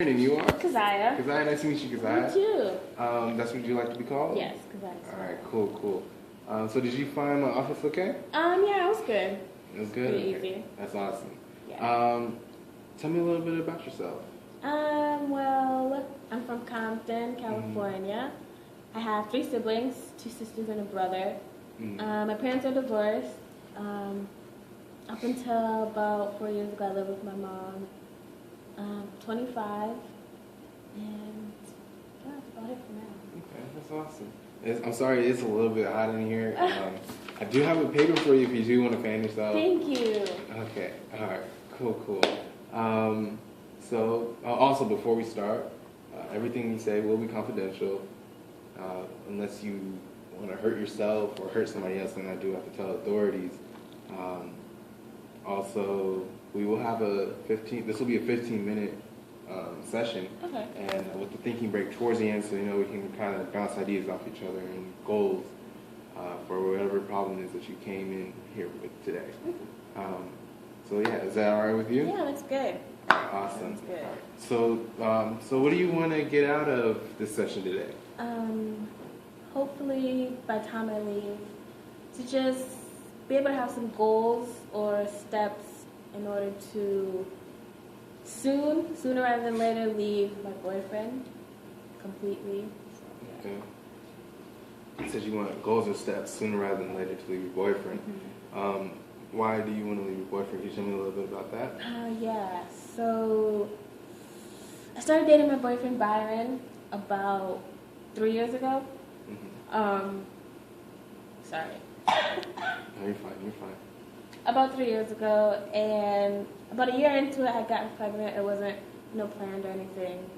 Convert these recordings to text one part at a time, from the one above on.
And you are? Keziah. Keziah, nice to meet you, Keziah. Me too. That's what you like to be called? Yes, Keziah. Alright, cool. So did you find my office okay? Yeah, it was good. It was good? Pretty Okay. easy. That's awesome. Yeah. Tell me a little bit about yourself. Well, I'm from Compton, California. I have 3 siblings, 2 sisters and a brother. My parents are divorced. Up until about 4 years ago, I lived with my mom. 25, and yeah, that's about it for now. Okay, that's awesome. I'm sorry, it's a little bit hot in here. I do have a paper for you if you do want to fan yourself. Thank you. Okay, alright, cool. So, also before we start, everything you say will be confidential, unless you want to hurt yourself or hurt somebody else, then I do have to tell authorities. Also, we will have this will be a 15-minute session. Okay. And with the thinking break towards the end, so we can kind of bounce ideas off each other and goals for whatever problem is that you came in here with today. So yeah, is that all right with you? Yeah, that's good. Awesome. Sounds good. Right. So what do you want to get out of this session today? Hopefully by the time I leave, to just be able to have some goals or steps in order to sooner rather than later, leave my boyfriend completely. So, yeah. Okay. You said you want goals or steps sooner rather than later to leave your boyfriend. Why do you want to leave your boyfriend? Can you tell me a little bit about that? Yeah. So I started dating my boyfriend Byron about 3 years ago. Sorry. No, you're fine. About 3 years ago, and about a year into it, I got pregnant. It wasn't planned or anything.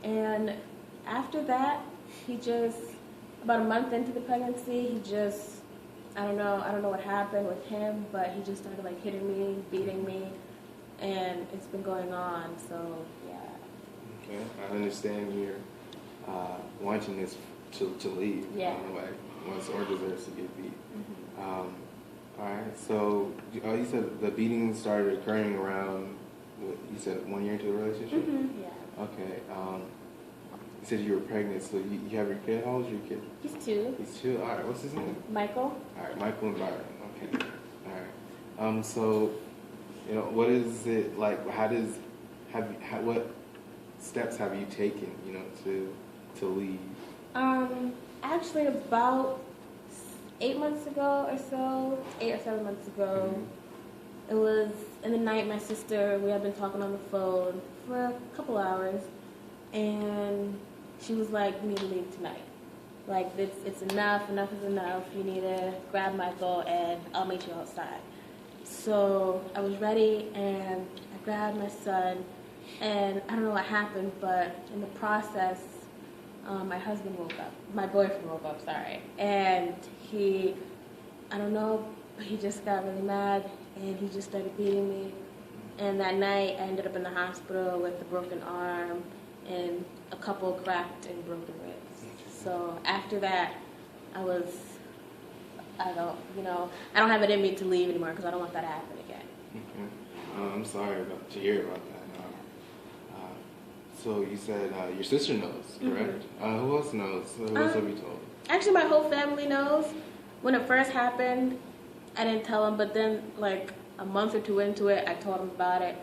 And after that, about a month into the pregnancy, I don't know what happened with him, but he just started hitting me, beating me, and it's been going on. So yeah. Okay, I understand you're wanting this to leave. Yeah. Once or deserves to get beat. All right. So you said the beating started occurring around. You said 1 year into the relationship. Yeah. Okay. You said you were pregnant, so you have your kid. How old is your kid? He's 2. He's 2. All right. What's his name? Michael. All right, Michael and Byron. Okay. All right. So, what is it like? What steps have you taken, to leave? Actually, about 8 months ago or so, 8 or 7 months ago, it was in the night. My sister, we had been talking on the phone for a couple hours, and she was like, "You need to leave tonight. It's enough. Enough is enough. You need to grab Michael, and I'll meet you outside." So I was ready, and I grabbed my son, and I don't know what happened, but in the process, my boyfriend woke up, and I don't know, but he just got really mad, and he just started beating me, and that night I ended up in the hospital with a broken arm and a couple cracked and broken ribs. So after that, I don't have it in me to leave anymore because I don't want that to happen again. Okay. I'm sorry to hear about that. So you said your sister knows, correct? Who else knows? Who else have you told? Actually, my whole family knows. When it first happened, I didn't tell them, but then a month or 2 into it, I told them about it.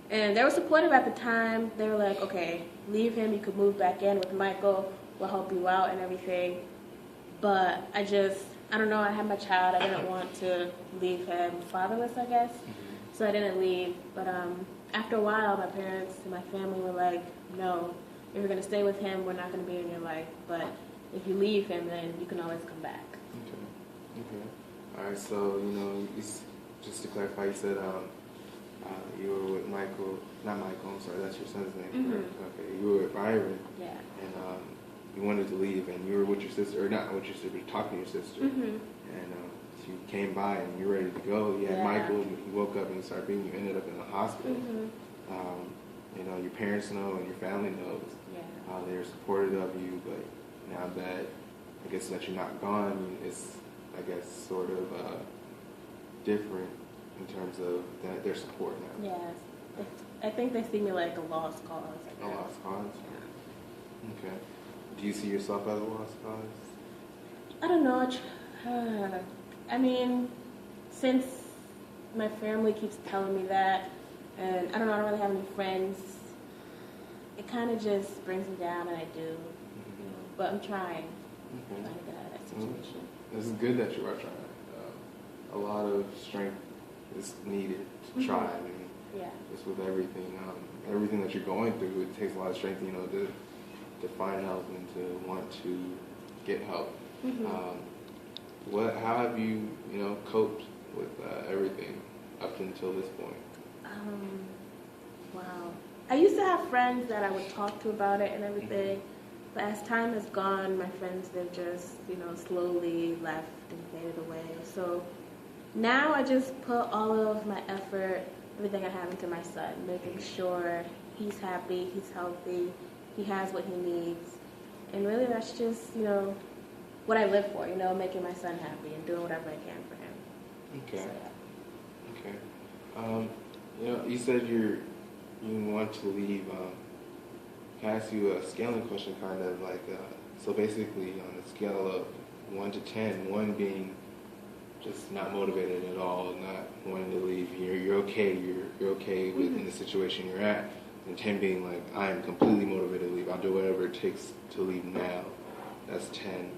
And they were supportive at the time. They were like, "Okay, leave him. You could move back in with Michael. We'll help you out and everything." But I don't know, I had my child. I didn't want to leave him fatherless, I guess. So I didn't leave. But after a while, my parents and my family were like, "No, if you're going to stay with him, we're not going to be in your life. But if you leave him, then you can always come back." Okay. All right, so, just to clarify, you said you were with Michael, not Michael, I'm sorry, that's your son's name, correct? Okay, you were with Byron. Yeah. And you wanted to leave, and you were with your sister, or not with your sister, but talking to your sister. And she came by, and you were ready to go. You had Michael, he woke up and he started beating you, ended up in the hospital. Your parents know and your family knows. They're supportive of you, but now that I guess that you're not gone, it's sort of different in terms of their support now. Yes. I think they see me like a lost cause. A lost cause? Okay. Do you see yourself as a lost cause? I don't know. I mean, since my family keeps telling me that, and I don't know, I don't really have any friends, it kind of just brings me down, and I do. You know, but I'm trying. Okay. Trying to get out of that situation. This is good that you are trying. A lot of strength is needed to try. I mean, Yeah. just with everything, everything that you're going through, it takes a lot of strength, you know, to find help and to want to get help. How have you, you know, coped with everything up until this point? Wow. I used to have friends that I would talk to about it and everything, but as time has gone, my friends, they've just, you know, slowly left and faded away. So now I just put all of my effort, everything I have into my son, making sure he's happy, he's healthy, he has what he needs. And really that's just, you know, what I live for, you know, making my son happy and doing whatever I can for him. Okay. So, yeah. Okay. You know, you said you want to leave. Can I ask you a scaling question, kind of like, so basically on a scale of 1 to 10, 1 being just not motivated at all, not wanting to leave, you're okay, you're okay within the situation you're at, and 10 being like, I am completely motivated to leave, I'll do whatever it takes to leave now. That's 10.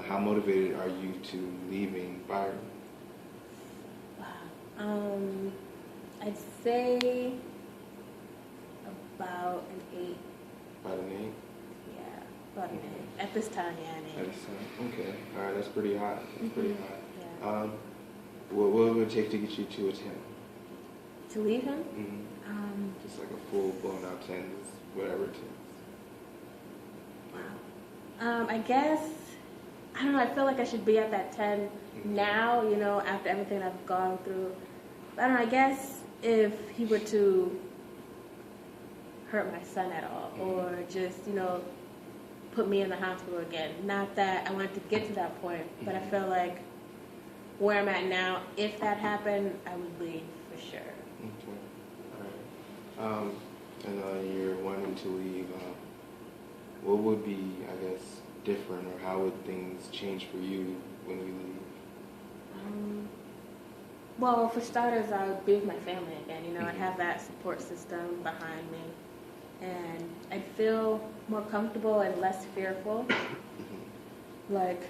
How motivated are you to leaving Byron? Wow. I'd say about an 8. About an 8? Yeah, about an 8. At this time, yeah, an 8. At this time, okay. All right, that's pretty high. That's pretty high. Yeah. What would it take to get you to a 10? To leave him? Just like a full blown out 10, whatever it takes. Wow. I guess, I don't know, I feel like I should be at that 10 now, you know, after everything I've gone through. I don't know, I guess if he were to hurt my son at all, or just, you know, put me in the hospital again. Not that I wanted to get to that point, but I feel like where I'm at now, if that happened, I would leave for sure. Okay. All right. And you're wanting to leave. What would be, I guess, different, or how would things change for you when you leave? Well, for starters, I would be with my family again. You know, I'd have that support system behind me, and I'd feel more comfortable and less fearful. Like,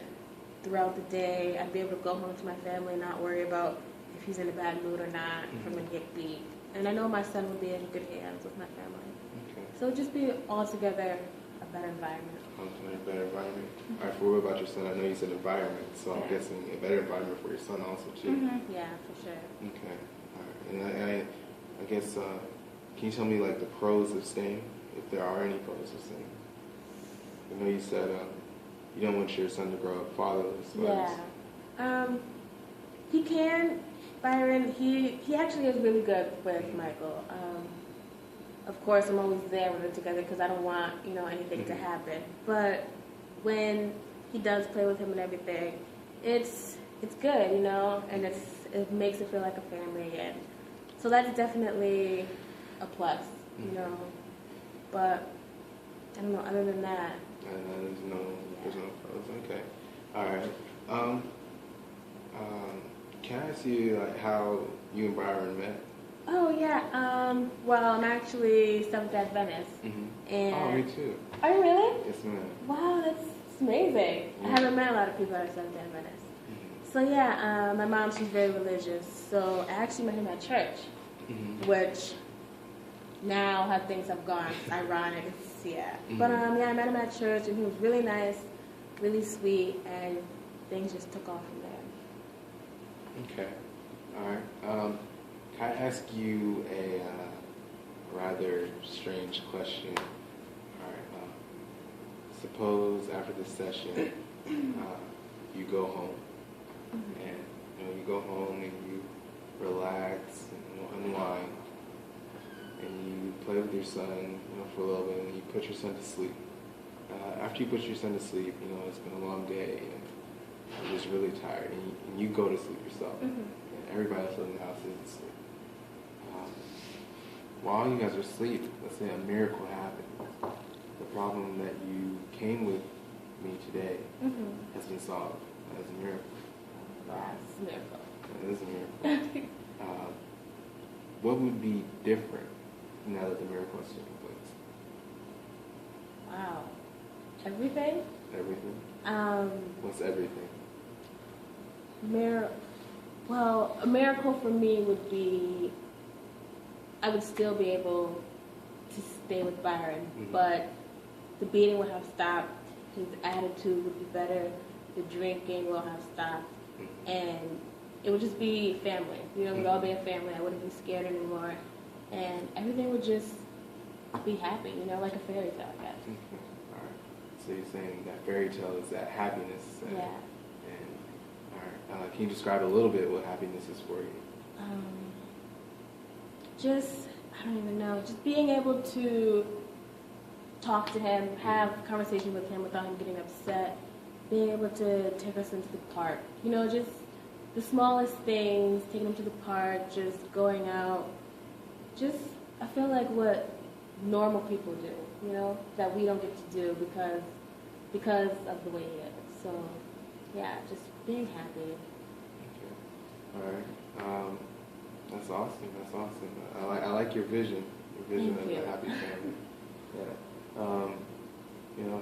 throughout the day, I'd be able to go home to my family and not worry about if he's in a bad mood or not, if I'm going to get beat. And I know my son would be in good hands with my family. Okay. So it'd just be altogether a better environment. A better environment. All right, for what about your son? I know you said environment, so I'm guessing a better environment for your son also, too. Yeah, for sure. Okay. All right. And I guess, can you tell me, like, the pros of staying, if there are any pros of staying? I know you said you don't want your son to grow up fatherless. Yeah. He can, Byron, he actually is really good with Michael. Of course, I'm always there when we're together because I don't want, you know, anything to happen. But when he does play with him and everything, it's good, you know, and it makes it feel like a family again. So that's definitely a plus, you know. But I don't know. Other than that, there's no pros. Okay. All right. Can I ask you like how you and Byron met? Oh, yeah. Well, I'm actually Seventh-day Adventist. And oh, me too. Are you really? Yes, ma'am. Wow, that's amazing. Yeah. I haven't met a lot of people that are Seventh-day Adventist. So, yeah, my mom, she's very religious. So I actually met him at church, which now how things have gone, it's ironic. Yeah. But, yeah, I met him at church, and he was really nice, really sweet, and things just took off from there. Okay. All right. Can I ask you a rather strange question? All right. Suppose after this session, you go home, and you go home and you relax and unwind, and you play with your son, for a little bit, and you put your son to sleep. After you put your son to sleep, it's been a long day, and you're just really tired, and you go to sleep yourself, and everybody else in the house is asleep. while you guys are asleep, let's say a miracle happens. The problem that you came with me today has been solved as a miracle. That's a miracle. It is a miracle. What would be different now that the miracle has taken place? Wow. Everything? Everything? What's everything? Well, a miracle for me would be I would still be able to stay with Byron, but the beating would have stopped, his attitude would be better, the drinking will have stopped, and it would just be family. You know, we'd all be a family. I wouldn't be scared anymore, and everything would just be happy, you know, like a fairy tale, I guess. All right. So you're saying that fairy tale is that happiness. And, yeah. All right. Can you describe a little bit what happiness is for you? I don't even know, just being able to talk to him, have a conversation with him without him getting upset, being able to take us into the park, you know, just the smallest things, taking him to the park, just going out, just, I feel like what normal people do, you know, that we don't get to do because of the way he is. So, yeah, just being happy. Okay. All right. That's awesome. That's awesome. I like your vision. Your vision of a happy family. Yeah. You know,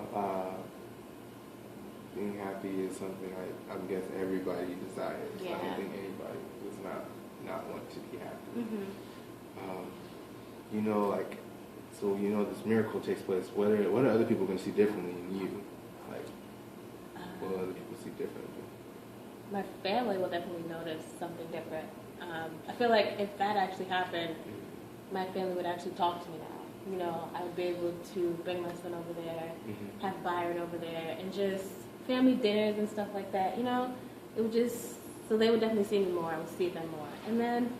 being happy is something I'm guessing everybody desires. Yeah. I don't think anybody does not want to be happy. You know, like, so you know this miracle takes place. What are other people going to see differently in you? Like, what other people see differently? My family will definitely notice something different. I feel like if that actually happened, my family would actually talk to me now. You know, I would be able to bring my son over there, have Byron over there, and just family dinners and stuff like that. You know, it would just, so they would definitely see me more. I would see them more. And then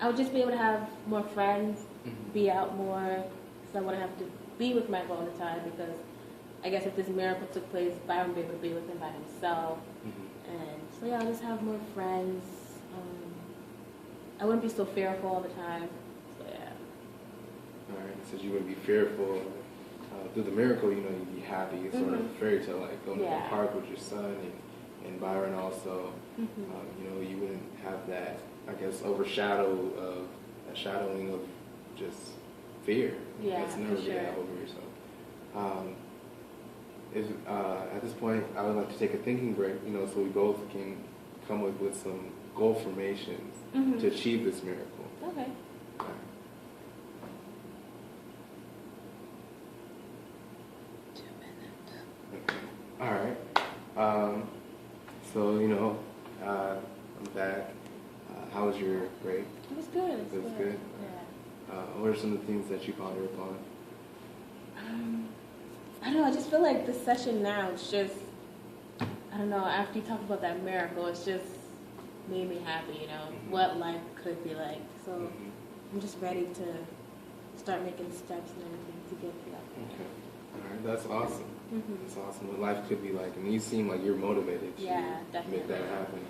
I would just be able to have more friends, be out more, so I wouldn't have to be with Michael all the time because I guess if this miracle took place, Byron would be able to be with him by himself. And so yeah, I'll just have more friends. I wouldn't be so fearful all the time. So yeah. All right. So you wouldn't be fearful. Through the miracle, you know, you'd be happy. It's sort of a fairy tale, like going to the park with your son and Byron also. You know, you wouldn't have that, I guess, shadowing of just fear. Yeah, That's never for going to have over yourself. At this point, I would like to take a thinking break, you know, so we both can come up with some goal formations to achieve this miracle. Okay. All right. Okay. All right. So, you know, I'm back. How was your break? It was good. It was good? Yeah. What are some of the things that you ponder upon? I don't know. I just feel like this session now is just, I don't know, after you talk about that miracle, it's just made me happy, you know, what life could be like. So I'm just ready to start making steps and everything to get to that point. Okay. All right. That's awesome. That's awesome. What life could be like. And you seem like you're motivated to make that happen.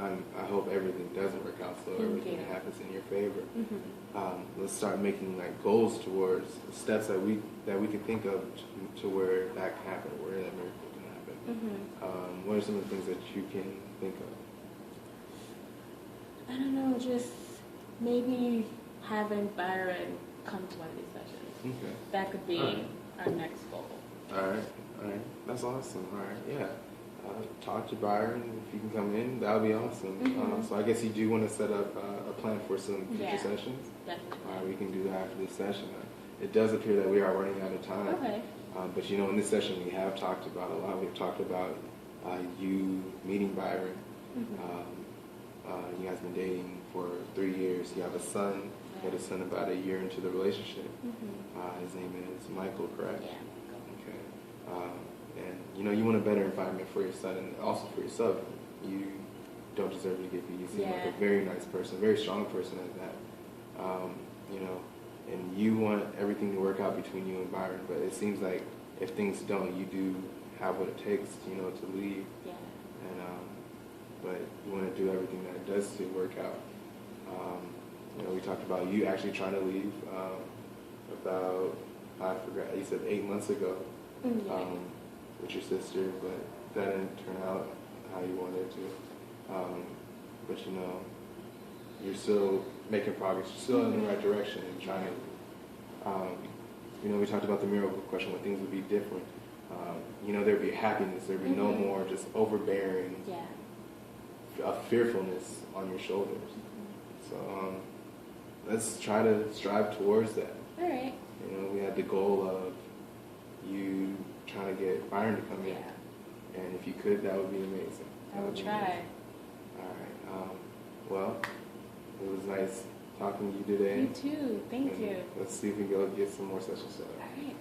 And I hope everything doesn't work out so everything happens in your favor. Let's start making like goals towards steps that we can think of to where that can happen, where that miracle can happen. What are some of the things that you can think of? I don't know, just maybe having Byron come to one of these sessions. Okay. That could be our next goal. All right. That's awesome. All right, yeah. Talk to Byron. If you can come in, that would be awesome. So I guess you do want to set up a plan for some future sessions? Definitely. All right, we can do that after this session. It does appear that we are running out of time. Okay. But you know, in this session we have talked about a lot. We've talked about you meeting Byron. You guys have been dating for 3 years. You have a son. You had a son about a year into the relationship. His name is Michael, correct? Yeah. Okay. And you know, you want a better environment for your son and also for yourself. You don't deserve to get beat. You seem like a very nice person, a very strong person at that. You know, and you want everything to work out between you and Byron, but it seems like if things don't, you do have what it takes, you know, to leave. Yeah. And but you want to do everything that it does to work out. You know, we talked about you actually trying to leave about, I forgot, you said 8 months ago with your sister, but that didn't turn out how you wanted to. But you know, you're still making progress. You're still in the right direction and trying to. You know, we talked about the miracle question when things would be different. You know, there'd be happiness. There'd be no more just overbearing, a fearfulness on your shoulders. So let's try to strive towards that. All right. You know, we had the goal of you trying to get Byron to come in. And if you could, that would be amazing. I will try. All right. Well, it was nice talking to you today. You too. Thank you. Let's see if we can go get some more sessions set up. All right.